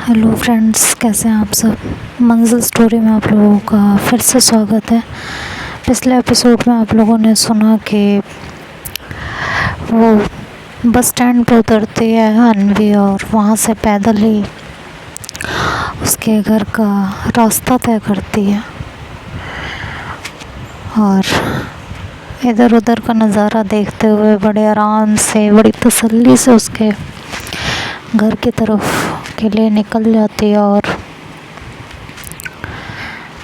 Hello friends, कैसे हैं आप सब। मंजिल स्टोरी में आप लोगों का फिर से स्वागत है। पिछले एपिसोड में आप लोगों ने सुना कि वो बस स्टैंड पर उतरती है अनवी और वहाँ से पैदल ही उसके घर का रास्ता तय करती है और इधर उधर का नज़ारा देखते हुए बड़े आराम से, बड़ी तसल्ली से उसके घर की तरफ के लिए निकल जाती है और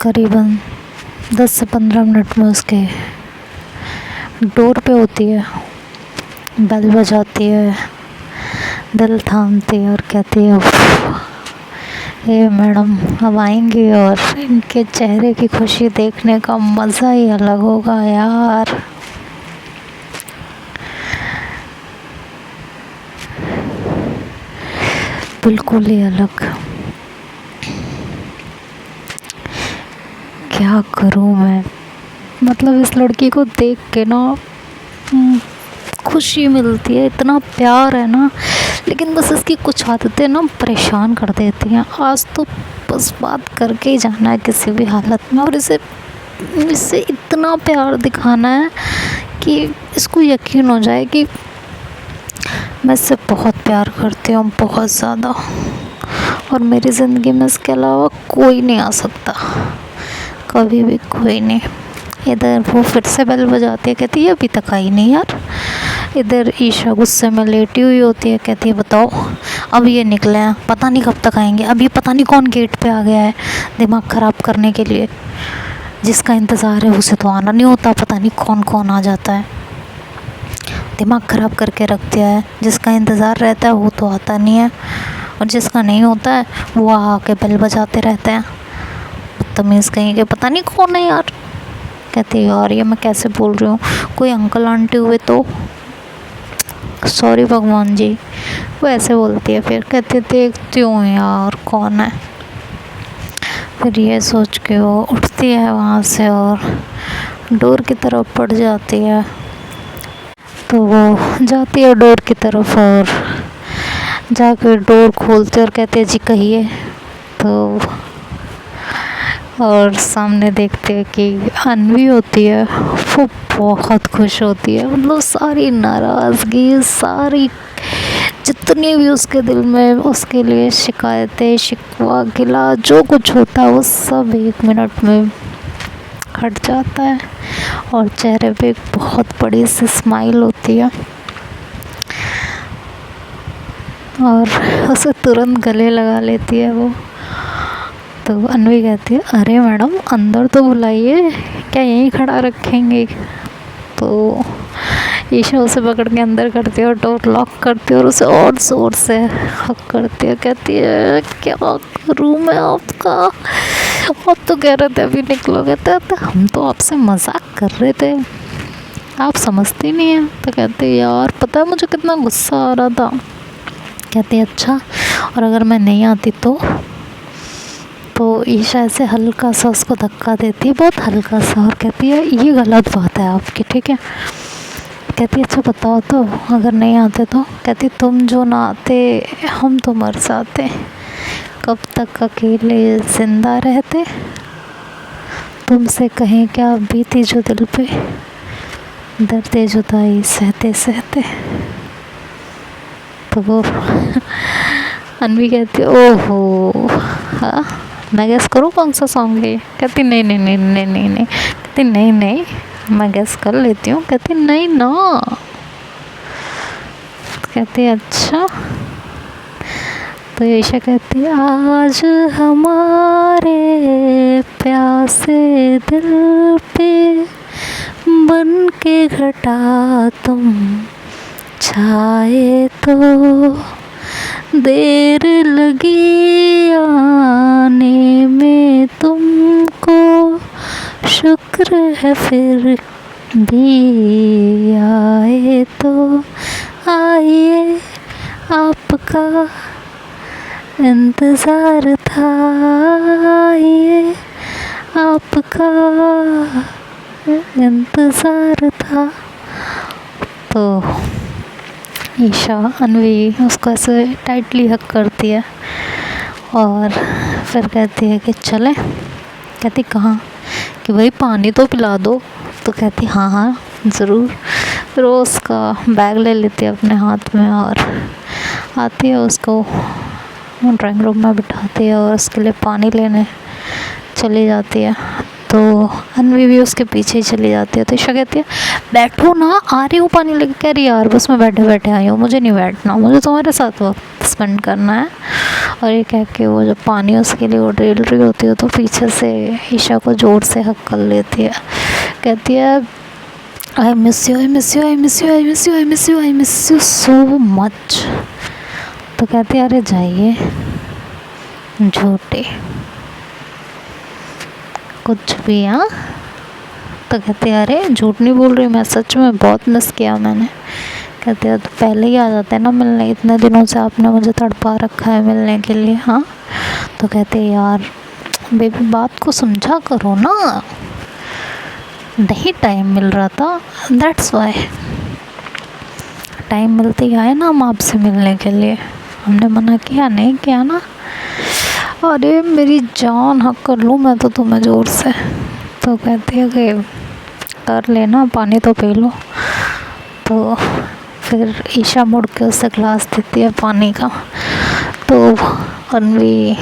करीबन 10 से 15 मिनट में उसके डोर पे होती है। बेल बजाती है, दिल थामती है और कहती है ये मैडम अब आएंगी और इनके चेहरे की खुशी देखने का मज़ा ही अलग होगा यार। बिल्कुल ही अलग। क्या करूं मैं, मतलब इस लड़की को देख के ना खुशी मिलती है, इतना प्यार है ना, लेकिन बस इसकी कुछ आदतें ना परेशान कर देती हैं। आज तो बस बात करके ही जाना है किसी भी हालत में और इससे इतना प्यार दिखाना है कि इसको यकीन हो जाए कि मैं इससे बहुत प्यार करती हूँ, बहुत ज़्यादा, और मेरी ज़िंदगी में इसके अलावा कोई नहीं आ सकता, कभी भी कोई नहीं। इधर वो फिर से बेल बजाती है, कहती है अभी तक आई नहीं यार। इधर ईशा गुस्से में लेटी हुई होती है, कहती है बताओ अब ये निकले हैं, पता नहीं कब तक आएंगे। अब ये पता नहीं कौन गेट पे आ गया है दिमाग ख़राब करने के लिए। जिसका इंतज़ार है उसे तो आना नहीं होता, पता नहीं कौन कौन आ जाता है, दिमाग ख़राब करके रख दिया है। जिसका इंतज़ार रहता है वो तो आता नहीं है और जिसका नहीं होता है वो आके बेल बजाते रहते हैं। बदतमीज़ कहीं के, पता नहीं कौन है यार। कहती है यार ये मैं कैसे बोल रही हूँ, कोई अंकल आंटी हुए तो सॉरी भगवान जी। वो ऐसे बोलती है, फिर कहती देखती हूँ यार कौन है। फिर ये सोच के वो उठती है वहाँ से और डोर की तरफ पड़ जाती है। तो वो जाती है डोर की तरफ और जाकर डोर खोलती है और कहती है जी कहिए। तो और सामने देखते हैं कि अनवी होती है, वो बहुत खुश होती है। मतलब सारी नाराज़गी, सारी जितनी भी उसके दिल में उसके लिए शिकायतें, शिकवा, गिला जो कुछ होता है वो सब 1 मिनट में हट जाता है और चेहरे पे एक बहुत बड़ी सी स्माइल होती है और उसे तुरंत गले लगा लेती है वो। तो अनवी कहती है अरे मैडम अंदर तो बुलाइए, क्या यहीं खड़ा रखेंगे। तो ईशा उसे पकड़ के अंदर करती है और डोर लॉक करती है और उसे और ज़ोर से हक करती है। कहती है क्या रूम है आपका, आप तो कह रहे थे अभी निकलोगे। तो हम तो आपसे मजाक कर रहे थे, आप समझती नहीं हैं। तो कहते यार पता है मुझे कितना गुस्सा आ रहा था। कहती अच्छा, और अगर मैं नहीं आती तो ईशा ऐसे हल्का सा उसको धक्का देती है, बहुत हल्का सा, और कहती है ये गलत बात है आपकी, ठीक है। कहती अच्छा बताओ तो अगर नहीं आते तो। कहती तुम जो ना आते हम तो मर जाते, कब तक अकेले जिंदा रहते, तुमसे कहें क्या बीती जो दिल पे, दर्द जुदाई सहते सहते। तो वो अनवी कहती ओहो हाँ, मैं गेस करूँ कौन सा सॉन्ग है। कहती नहीं नहीं नहीं नहीं नहीं नहीं। कहती नहीं नहीं मैं गेस कर लेती हूँ। कहती नहीं ना। कहती अच्छा। तो ईशा कहती आज हमारे प्यासे दिल पे बन के घटा तुम छाए तो, देर लगी आने में तुमको, शुक्र है फिर भी आए तो, आइए आपका इंतज़ार था, आइए आपका इंतज़ार था। तो ईशा अनवी उसको ऐसे टाइटली हक करती है और फिर कहती है कि चलें। कहती कहाँ? कि भाई पानी तो पिला दो। तो कहती हाँ हाँ ज़रूर। फिर वो उसका बैग ले लेती है अपने हाथ में और आती है, उसको ड्राइंग रूम में बिठाती है और उसके लिए पानी लेने चली जाती है। तो अन्वी भी उसके पीछे ही चली जाती है। तो ईशा कहती है बैठो ना, आ रही हूँ पानी लेके। कह रही यार बस मैं बैठे बैठे आई हूँ, मुझे नहीं बैठना, मुझे तुम्हारे साथ वक्त स्पेंड करना है। और ये कह के वो जब पानी उसके लिए वो रेल रही होती है तो पीछे से ईशा को ज़ोर से हक्कल लेती है। कहती है I miss you, I miss you, I miss you, I miss you, I miss you, I miss you so much. तो कहती है अरे जाइए झूठे कुछ भी। हाँ तो कहते हैं अरे झूठ नहीं बोल रही मैं, सच में बहुत मिस किया मैंने। कहते हैं तो पहले ही आ जाते हैं ना मिलने, इतने दिनों से आपने मुझे तड़पा रखा है मिलने के लिए। हाँ तो कहते हैं यार बेबी बात को समझा करो ना, नहीं टाइम मिल रहा था, दैट्स वाई। टाइम मिलते ही आए ना हम आपसे मिलने के लिए, हमने मना किया नहीं किया ना। अरे मेरी जान हक कर लूँ मैं तो तुम्हें ज़ोर से। तो कहती है कि कर लेना, पानी तो पी लो। तो फिर ईशा मुड़ के उसे ग्लास देती है पानी का। तो अन्वी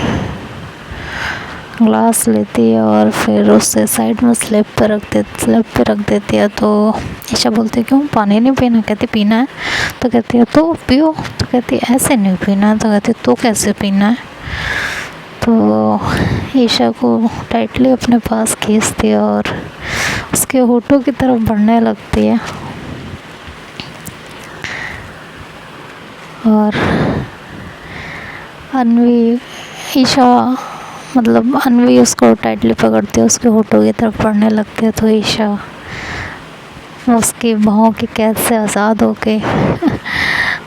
ग्लास लेती है और फिर उससे साइड में स्लैब पे रख देती है। तो ईशा बोलती है क्यों पानी नहीं पीना? कहती पीना है। तो कहती है तो पियो। तो कहती है ऐसे नहीं पीना है। तो कहती है तो कैसे पीना है? तो ईशा को टाइटली अपने पास खींचती है और उसके होठों की तरफ बढ़ने लगती है। और अन्वी उसको टाइटली पकड़ती है, उसके होठों की तरफ बढ़ने लगती है। तो ईशा उसकी बाहों की कैद से आज़ाद होके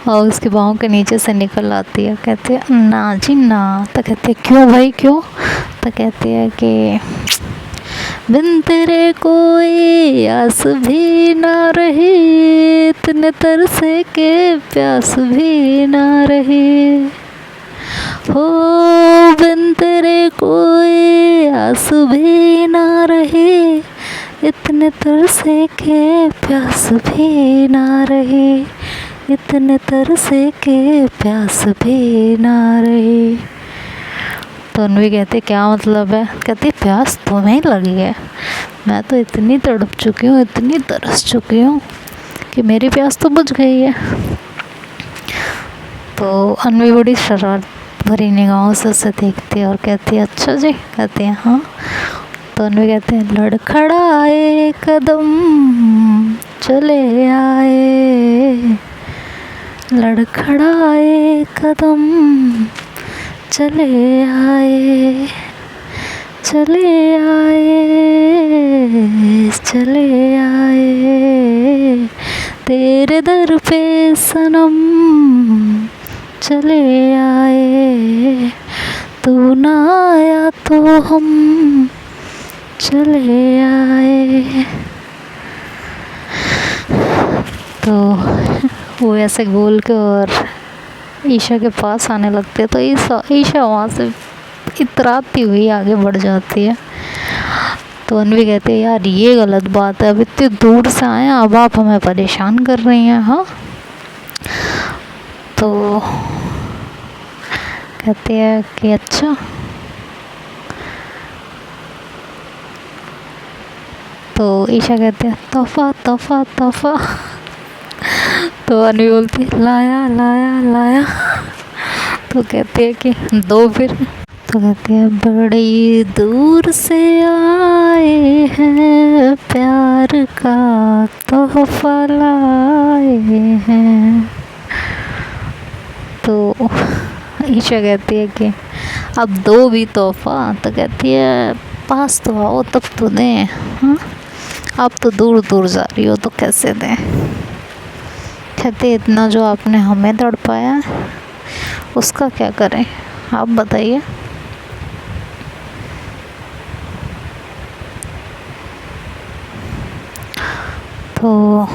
और उसकी बाहों के नीचे से निकल आती है। कहती है ना जी ना। तो कहती है क्यों भाई क्यों? तो कहती है कि बिन तेरे कोई आस भी ना रही, इतने तरसे के प्यास भी ना रही। हो बिन तेरे कोई आस भी ना रही, इतने तरसे के प्यास भी ना रही, इतने तरसे के प्यास भी ना रही। तो अन्वी कहते क्या मतलब है? कहती प्यास तुम्हें लगी है, मैं तो इतनी तड़प चुकी हूँ, इतनी तरस चुकी हूँ कि मेरी प्यास तो बुझ गई है। तो अन्वी बड़ी शरारत भरी निगाहों से उसे देखती है और कहती है अच्छा जी? कहती है हाँ। तो अन्वी कहते हैं लड़खड़ाए कदम चले आए, लड़खड़ाए कदम चले आए, चले आए, चले आए तेरे दर पे सनम, चले आए तू ना आया तो हम चले आए। तो वो ऐसे बोल के और ईशा के पास आने लगते तो ईशा वहाँ से इतराती हुई आगे बढ़ जाती है। तो अन्वी कहती है यार ये गलत बात है, अब इतनी दूर से आए हैं, अब आप हमें परेशान कर रही हैं। हाँ तो कहती है कि अच्छा। तो ईशा कहती है तोहफा तोहफा तोहफा। तो अन्वी बोलती है लाया लाया लाया। तो कहती है कि दो फिर। तो कहती है बड़ी दूर से आए हैं, प्यार का तोहफा लाए हैं। तो ईशा कहती है कि अब दो भी तोहफा। तो कहती है पास तो आओ तब तो दें। हाँ आप तो दूर दूर जा रही हो तो कैसे दें? कहते इतना जो आपने हमें तड़पाया उसका क्या करें आप बताइए। तो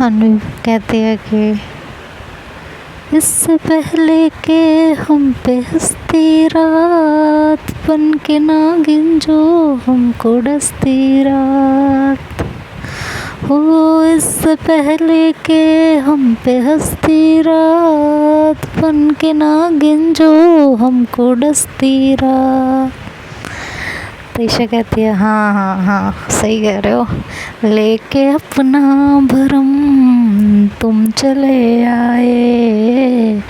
अन्वी कहती है कि इससे पहले के हम पे हंसती रात, बन के नागिन जो हमको डसती रात। हो इससे पहले के हम पे हंसती रात, बन के नागिन जो हमको डसती रात। तो ईशा कहती है हाँ हाँ हाँ सही कह रहे हो, लेके अपना भरम तुम चले आए,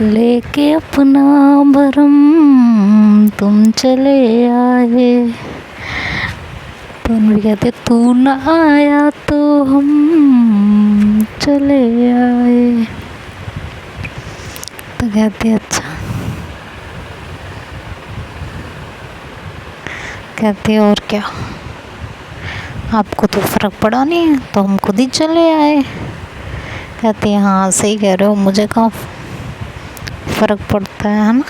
लेके अपना भरम तुम चले आए। तो भी कहते तू न आया तो हम चले आए। तो कहते अच्छा, कहते और क्या, आपको तो फ़र्क पड़ा नहीं है तो हम खुद ही चले आए। कहती है हाँ सही कह रहे हो, मुझे कहाँ फ़र्क पड़ता है ना।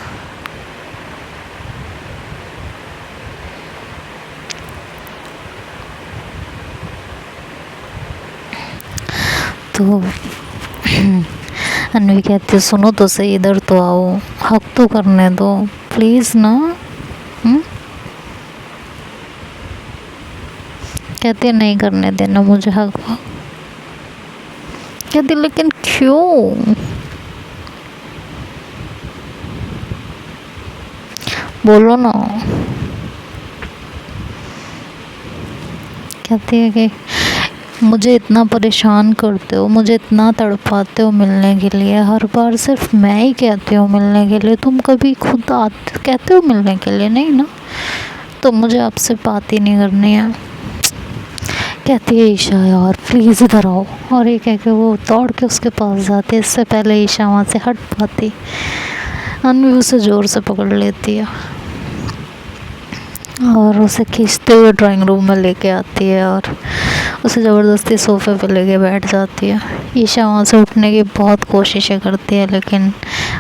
तो अन्वी कहती है सुनो तो सही, इधर तो आओ, हक तो करने दो प्लीज़ ना। कहती है नहीं करने देना मुझे हक। कहती लेकिन क्यों, बोलो ना। कहती है कि मुझे इतना परेशान करते हो, मुझे इतना तड़पाते हो मिलने के लिए, हर बार सिर्फ मैं ही कहती हूँ मिलने के लिए, तुम कभी खुद कहते हो मिलने के लिए नहीं ना, तो मुझे आपसे बात ही नहीं करनी है। कहती है ईशा यार प्लीज़ इधर आओ, और ये कह के वो दौड़ के उसके पास जाती है। इससे पहले ईशा वहाँ से हट पाती, अन्वी उसे ज़ोर से पकड़ लेती है और उसे खींचते हुए ड्राइंग रूम में लेके आती है और उसे ज़बरदस्ती सोफ़े पे लेके बैठ जाती है। ईशा वहाँ से उठने की बहुत कोशिशें करती है, लेकिन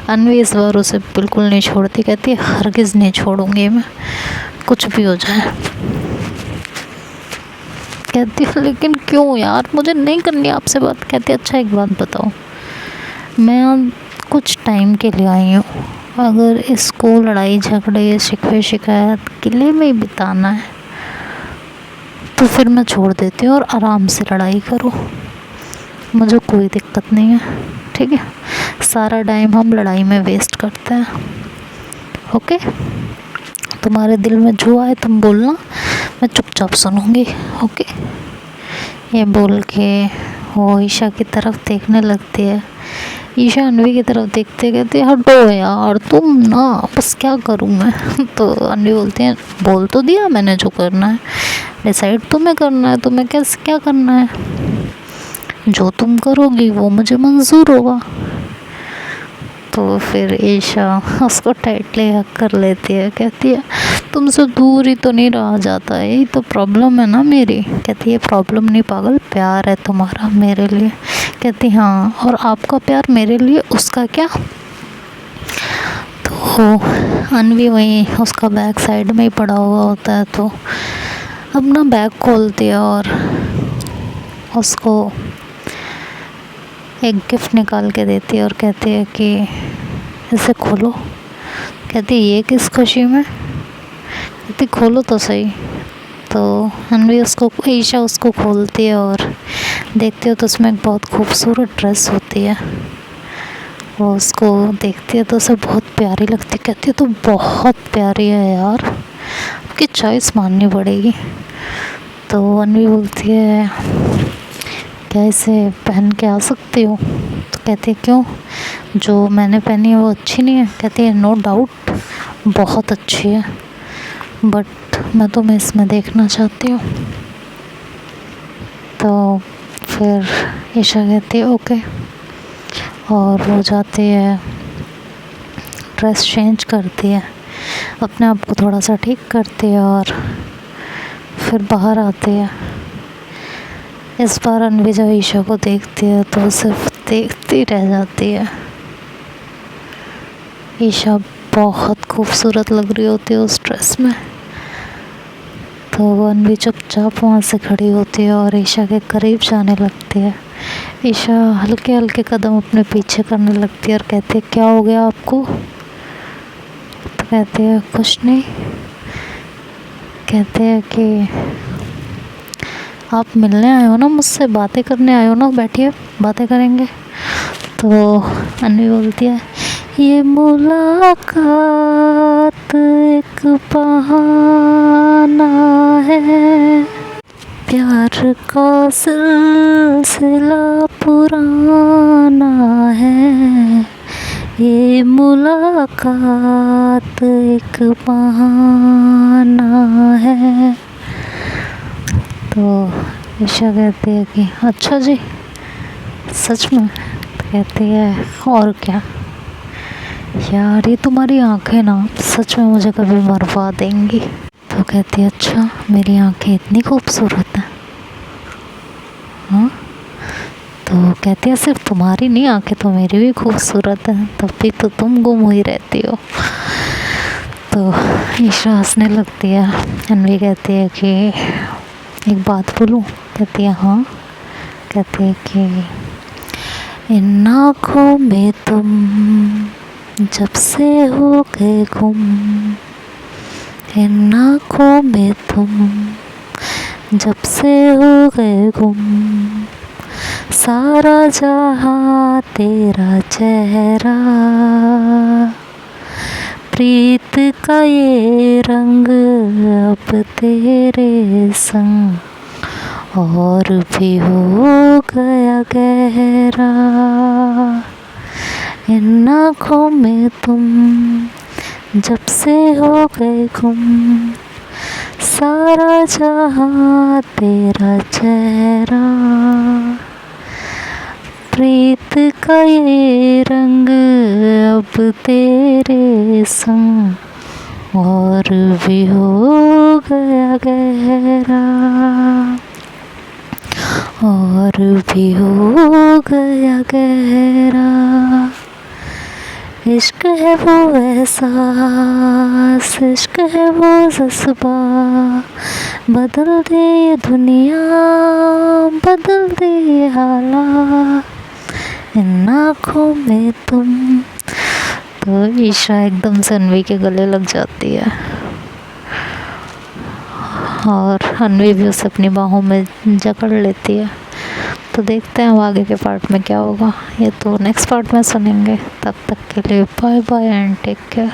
अन्वी इस बार उसे बिल्कुल नहीं छोड़ती। कहती है हरगिज़ नहीं छोड़ूंगी मैं, कुछ भी हो जाए। कहती है लेकिन क्यों यार, मुझे नहीं करनी आपसे बात। कहती है अच्छा एक बात बताओ, मैं कुछ टाइम के लिए आई हूँ, अगर इसको लड़ाई झगड़े शिकवे शिकायत किले में ही बिताना है तो फिर मैं छोड़ देती हूँ और आराम से लड़ाई करो, मुझे कोई दिक्कत नहीं है, ठीक है। सारा टाइम हम लड़ाई में वेस्ट करते हैं, ओके। तुम्हारे दिल में जो आए तुम बोलना, मैं चुपचाप सुनूंगी, ओके। ये बोल के वो ईशा की तरफ देखने लगती है। ईशा अन्वी की तरफ देखते कहते हटो यार तुम ना, बस क्या करूँ मैं। तो अन्वी बोलती है बोल तो दिया मैंने, जो करना है डिसाइड तुम्हें करना है, तुम्हें कैसे क्या करना है, जो तुम करोगी वो मुझे मंजूर होगा। तो फिर ईशा उसको टाइटली हक कर लेती है। कहती है तुमसे दूर ही तो नहीं रहा जाता, यही तो प्रॉब्लम है ना मेरी। कहती है प्रॉब्लम नहीं पागल, प्यार है तुम्हारा मेरे लिए। कहती हाँ, और आपका प्यार मेरे लिए, उसका क्या। तो अन्वी वहीं उसका बैग साइड में ही पड़ा हुआ होता है, तो अपना बैग खोलती है और उसको एक गिफ्ट निकाल के देती है और कहती है कि इसे खोलो। कहती है ये किस खुशी में। कहती खोलो तो सही। तो अन्वी उसको, ईशा उसको खोलती है और देखती है तो उसमें एक बहुत खूबसूरत ड्रेस होती है। वो उसको देखती है तो उसे बहुत प्यारी लगती है। कहती है तो बहुत प्यारी है यार, आपकी चॉइस माननी पड़ेगी। तो अन्वी बोलती है क्या इसे पहन के आ सकती हो। तो कहती है क्यों, जो मैंने पहनी है वो अच्छी नहीं है। कहती है नो डाउट बहुत अच्छी है, बट मैं तुम्हें इसमें देखना चाहती हूँ। तो फिर ईशा कहती है ओके, और वो जाती है ड्रेस चेंज करती है, अपने आप को थोड़ा सा ठीक करती है और फिर बाहर आती है। इस बार अन्वी जब ईशा को देखती है तो सिर्फ देखती रह जाती है। ईशा बहुत खूबसूरत लग रही होती है उस ड्रेस में। तो अन्वी चुपचाप वहाँ से खड़ी होती है और ईशा के करीब जाने लगती है। ईशा हल्के हल्के कदम अपने पीछे करने लगती है और कहती है क्या हो गया आपको? तो कहती है कुछ नहीं। कहते हैं कि आप मिलने आए हो ना मुझसे, बातें करने आए हो ना, बैठिए बातें करेंगे। तो अन्वी बोलती है ये मुलाकात एक बहाना है, प्यार का सिलसिला पुराना है, ये मुलाकात एक बहाना है। तो ईशा कहती है कि अच्छा जी सच में? तो कहती है और क्या यार, ये तुम्हारी आंखें ना सच में मुझे कभी मरवा देंगी। तो कहती है अच्छा मेरी आंखें इतनी खूबसूरत हैं? हाँ। तो कहती है सिर्फ तुम्हारी नहीं, आंखें तो मेरी भी खूबसूरत हैं, तब भी तो तुम गुम हुई रहती हो। तो ईशा हंसने लगती है। अन्वी कहती है कि एक बात बोलूं? कहती है हाँ। कहती है कि इन आँखों में तुम जब से हो गए गुम, इन आँखों में तुम जब से हो गए गुम, सारा जहां तेरा चेहरा, प्रीत का ये रंग अब तेरे संग और भी हो गया गहरा, इन आँखों में तुम जब से हो गए गुम, सारा जहां तेरा चेहरा, प्रीत का ये रंग अब तेरे संग और भी हो गया गहरा, और भी हो गया गहरा। इश्क है वो एहसास, इश्क है वो जज्बा, बदल दे ये दुनिया, बदल दे ये हालात, इन आँखों में तुम। तो ईशा एकदम से अन्वी के गले लग जाती है और अन्वी भी उसे अपनी बाहों में जकड़ लेती है। तो देखते हैं अब आगे के पार्ट में क्या होगा, ये तो नेक्स्ट पार्ट में सुनेंगे। तब तक के लिए bye bye and take care.